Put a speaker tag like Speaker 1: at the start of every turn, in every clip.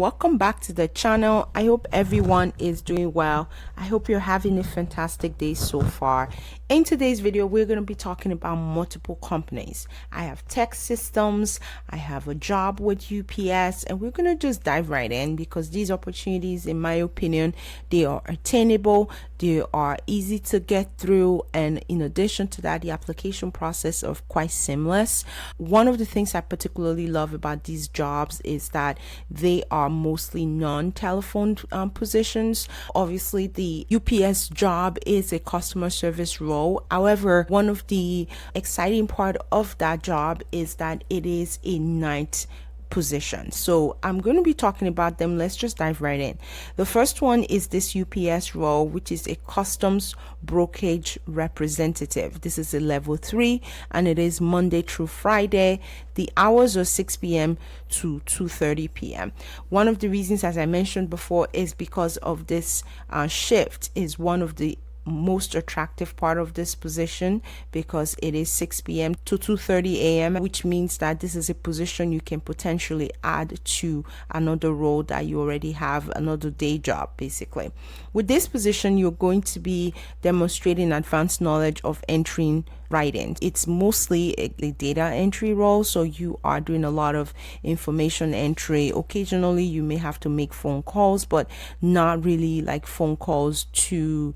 Speaker 1: Welcome back to the channel. I hope everyone is doing well. I hope you're having a fantastic day so far. In today's video, we're going to be talking about multiple companies. I have TechSystems, I have a job with UPS, and we're going to just dive right in because these opportunities, in my opinion, they are attainable, they are easy to get through, and in addition to that, the application process are quite seamless. One of the things I particularly love about these jobs is that they are mostly non-telephone positions. Obviously, the UPS job is a customer service role. However, one of the exciting part of that job is that it is a night position. So I'm going to be talking about them. Let's just dive right in. The first one is this UPS role, which is a Customs Brokerage Representative. This is a level 3 and it is Monday through Friday. The hours are 6 p.m. to 2:30 p.m. One of the reasons, as I mentioned before, is because of this shift is one of the most attractive part of this position because it is 6 p.m. to 2:30 a.m., which means that this is a position you can potentially add to another role that you already have, another day job. Basically, with this position, you're going to be demonstrating advanced knowledge of entering writing. It's mostly a data entry role, so you are doing a lot of information entry. Occasionally you may have to make phone calls, but not really like phone calls to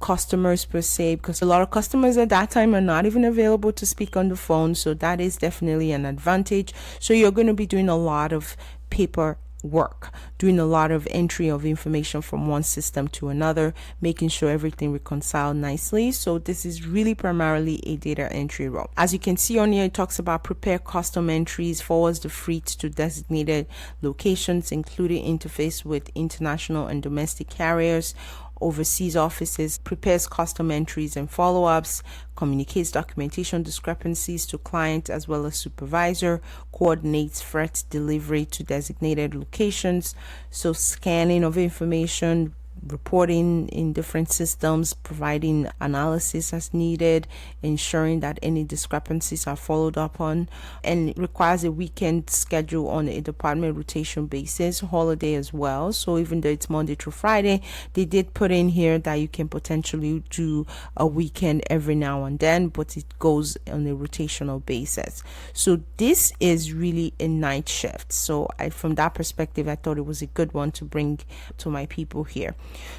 Speaker 1: customers per se, because a lot of customers at that time are not even available to speak on the phone, so that is definitely an advantage. So you're going to be doing a lot of paper work, doing a lot of entry of information from one system to another, making sure everything reconciled nicely. So this is really primarily a data entry role. As you can see on here, it talks about prepare custom entries, forwards the freight to designated locations, including interface with international and domestic carriers, overseas offices, prepares custom entries and follow-ups, communicates documentation discrepancies to client as well as supervisor, coordinates freight delivery to designated locations, so scanning of information, reporting in different systems, providing analysis as needed, ensuring that any discrepancies are followed up on, and it requires a weekend schedule on a department rotation basis, holiday as well. So even though it's Monday through Friday, they did put in here that you can potentially do a weekend every now and then, but it goes on a rotational basis. So this is really a night shift. So from that perspective, I thought it was a good one to bring to my people here.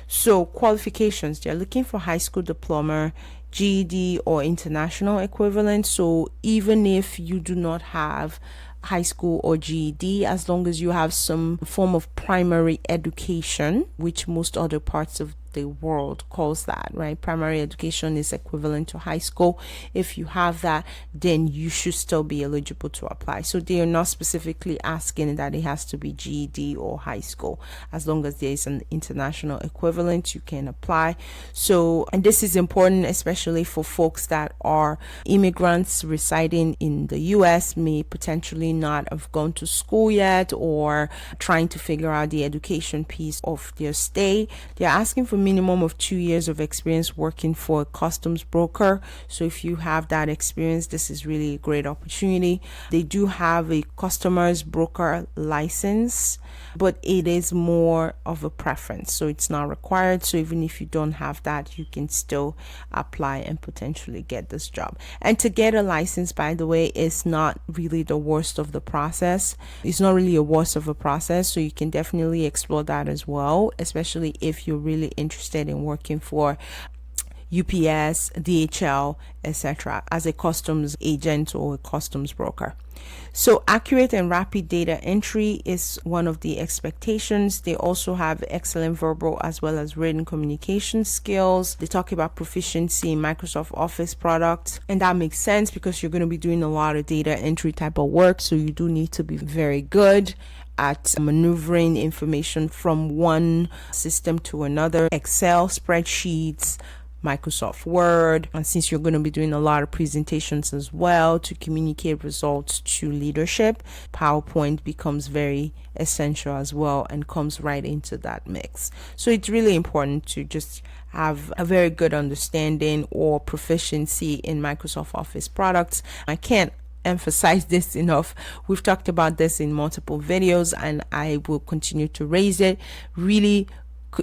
Speaker 1: So qualifications, they're looking for high school diploma, GED or international equivalent. So even if you do not have high school or GED, as long as you have some form of primary education, which most other parts of the world calls that, right? Primary education is equivalent to high school. If you have that, then you should still be eligible to apply. So they are not specifically asking that it has to be GED or high school. As long as there is an international equivalent, you can apply. So, and this is important, especially for folks that are immigrants residing in the US, may potentially not have gone to school yet or trying to figure out the education piece of their stay. They're asking for minimum of 2 years of experience working for a customs broker. So if you have that experience, this is really a great opportunity. They do have a customer's broker license, but it is more of a preference, so it's not required. So even if you don't have that, you can still apply and potentially get this job. And to get a license, by the way, is not really the worst of the process. It's not really a worst of a process, so you can definitely explore that as well, especially if you're really interested in working for UPS, DHL, etc. as a customs agent or a customs broker. So accurate and rapid data entry is one of the expectations. They also have excellent verbal as well as written communication skills. They talk about proficiency in Microsoft Office products, and that makes sense because you're going to be doing a lot of data entry type of work, so you do need to be very good at maneuvering information from one system to another, Excel, spreadsheets, Microsoft Word, and since you're going to be doing a lot of presentations as well to communicate results to leadership, PowerPoint becomes very essential as well and comes right into that mix. So it's really important to just have a very good understanding or proficiency in Microsoft Office products. I can't emphasize this enough. We've talked about this in multiple videos, and I will continue to raise it. Really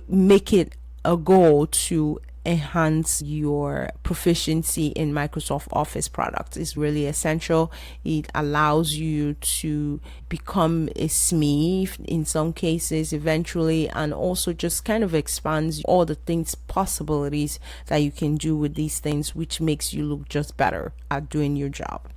Speaker 1: make it a goal to enhance your proficiency in Microsoft Office products. Is really essential. It allows you to become a SME in some cases eventually, and also just kind of expands all the things, possibilities that you can do with these things, which makes you look just better at doing your job.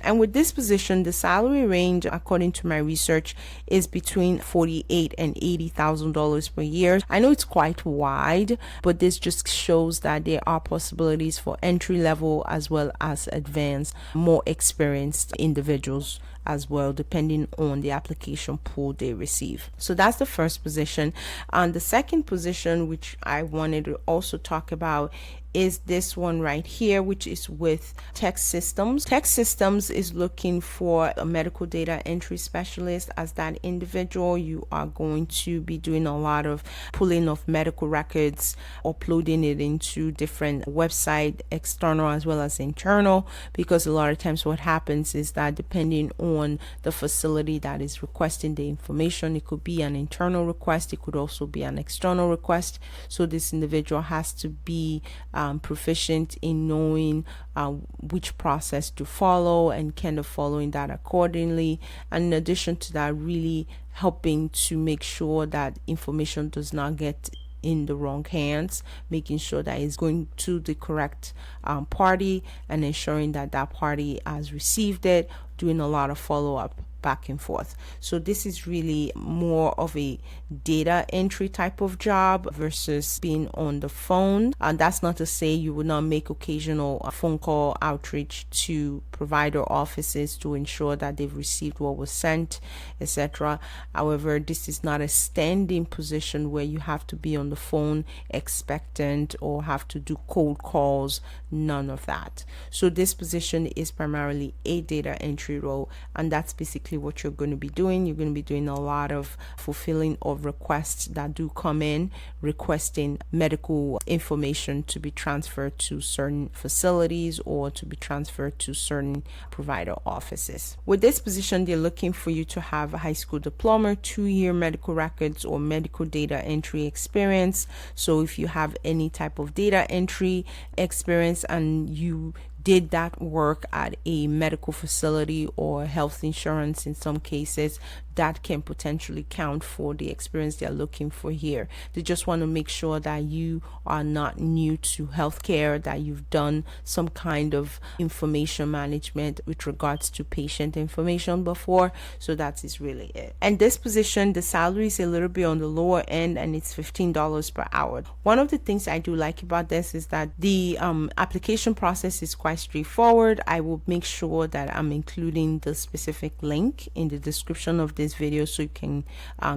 Speaker 1: And with this position, the salary range, according to my research, is between $48,000 and $80,000 per year. I know it's quite wide, but this just shows that there are possibilities for entry level as well as advanced, more experienced individuals as well, depending on the application pool they receive. So that's the first position. And the second position, which I wanted to also talk about, is this one right here, which is with TechSystems. TechSystems is looking for a medical data entry specialist. As that individual, you are going to be doing a lot of pulling of medical records, uploading it into different websites, external as well as internal, because a lot of times what happens is that depending on the facility that is requesting the information, it could be an internal request, it could also be an external request. So this individual has to be proficient in knowing which process to follow and kind of following that accordingly. And in addition to that, really helping to make sure that information does not get in the wrong hands, making sure that it's going to the correct party and ensuring that that party has received it, doing a lot of follow-up back and forth. So this is really more of a data entry type of job versus being on the phone. And that's not to say you would not make occasional phone call outreach to provider offices to ensure that they've received what was sent, etc. However, this is not a standing position where you have to be on the phone expectant or have to do cold calls, none of that. So this position is primarily a data entry role, and that's basically what you're going to be doing. You're going to be doing a lot of fulfilling of requests that do come in, requesting medical information to be transferred to certain facilities or to be transferred to certain provider offices. With this position, they're looking for you to have a high school diploma, 2-year medical records or medical data entry experience. So if you have any type of data entry experience and you did that work at a medical facility or health insurance in some cases, that can potentially count for the experience they're looking for here. They just want to make sure that you are not new to healthcare, that you've done some kind of information management with regards to patient information before. So that is really it. And this position, the salary is a little bit on the lower end, and it's $15 per hour. One of the things I do like about this is that the application process is quite straightforward. I will make sure that I'm including the specific link in the description of this video so you can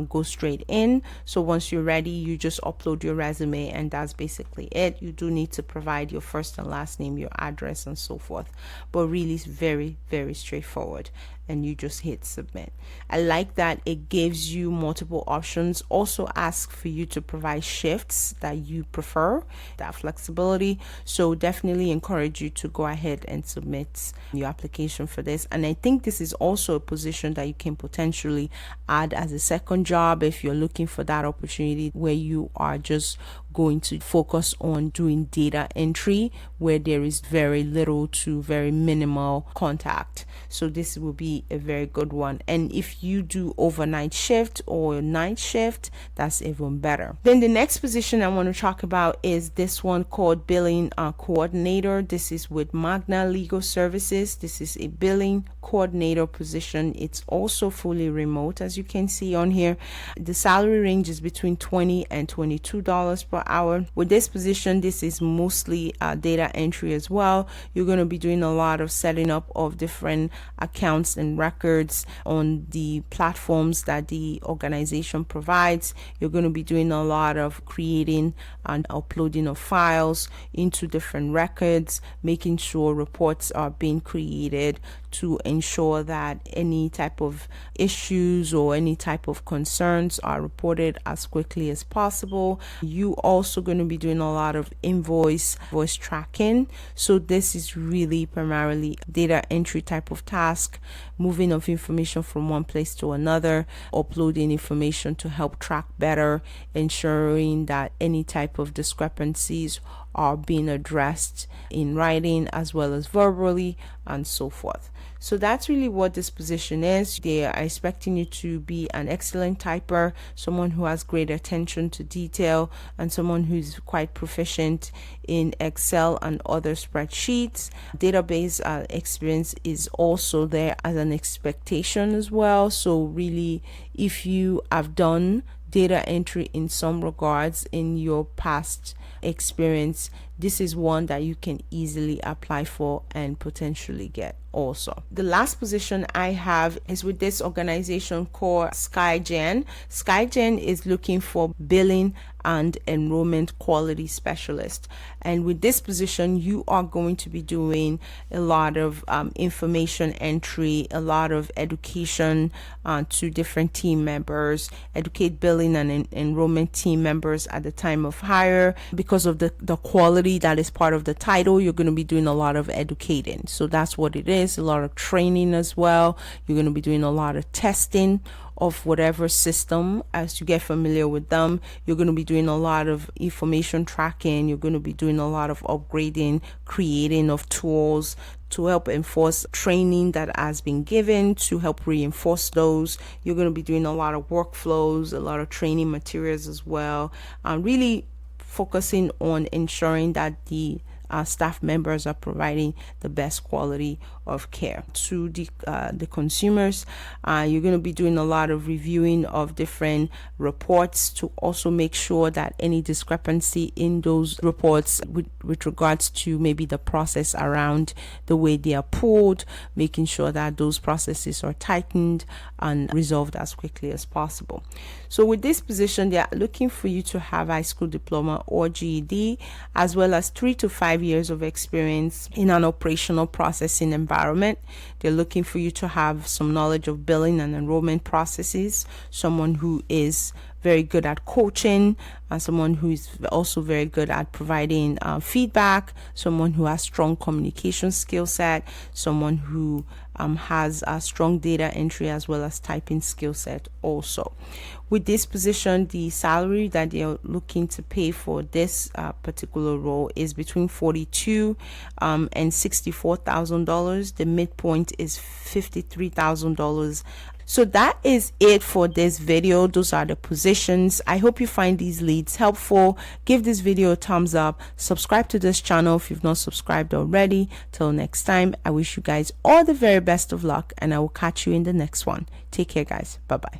Speaker 1: go straight in. So once you're ready, you just upload your resume, and that's basically it. You do need to provide your first and last name, your address, and so forth, but really it's very, very straightforward, and you just hit submit. I like that it gives you multiple options. Also asks for you to provide shifts that you prefer, that flexibility. So definitely encourage you to go ahead and submit your application for this. And I think this is also a position that you can potentially add as a second job if you're looking for that opportunity where you are just going to focus on doing data entry where there is very little to very minimal contact. So this will be a very good one. And if you do overnight shift or night shift, that's even better. Then the next position I want to talk about is this one called billing coordinator. This is with Magna Legal Services. This is a billing coordinator position. It's also fully remote, as you can see on here. The salary range is between $20 and $22 per hour. With this position, this is mostly data entry as well. You're going to be doing a lot of setting up of different accounts and records on the platforms that the organization provides. You're going to be doing a lot of creating and uploading of files into different records, making sure reports are being created to ensure that any type of issues or any type of concerns are reported as quickly as possible. You also going to be doing a lot of voice tracking. So this is really primarily data entry type of task, moving of information from one place to another, uploading information to help track better, ensuring that any type of discrepancies are being addressed in writing as well as verbally, and so forth. So that's really what this position is. They are expecting you to be an excellent typer, someone who has great attention to detail, and someone who's quite proficient in Excel and other spreadsheets. Database experience is also there as an expectation as well. So really, if you have done data entry in some regards in your past experience, this is one that you can easily apply for and potentially get also. The last position I have is with this organization called SkyGen. SkyGen is looking for billing and enrollment quality specialist, and with this position you are going to be doing a lot of information entry, a lot of education to different team members, educate billing and enrollment team members at the time of hire. Because of the quality that is part of the title, you're going to be doing a lot of educating. So that's what it is, a lot of training as well. You're going to be doing a lot of testing of whatever system as you get familiar with them. You're going to be doing a lot of information tracking. You're going to be doing a lot of upgrading, creating of tools to help enforce training that has been given, to help reinforce those. You're going to be doing a lot of workflows, a lot of training materials as well, and really focusing on ensuring that the staff members are providing the best quality of care to the consumers. You're going to be doing a lot of reviewing of different reports to also make sure that any discrepancy in those reports with regards to maybe the process around the way they are pulled, making sure that those processes are tightened and resolved as quickly as possible. So with this position, they are looking for you to have high school diploma or GED, as well as 3 to 5 years of experience in an operational processing environment. They're looking for you to have some knowledge of billing and enrollment processes, someone who is very good at coaching, and someone who is also very good at providing feedback, someone who has strong communication skill set, someone who has a strong data entry as well as typing skill set also. With this position, the salary that they're looking to pay for this particular role is between $42,000 and $64,000. The midpoint is $53,000. So that is it for this video. Those are the positions. I hope you find these leads helpful. Give this video a thumbs up. Subscribe to this channel if you've not subscribed already. Till next time, I wish you guys all the very best of luck, and I will catch you in the next one. Take care, guys. Bye-bye.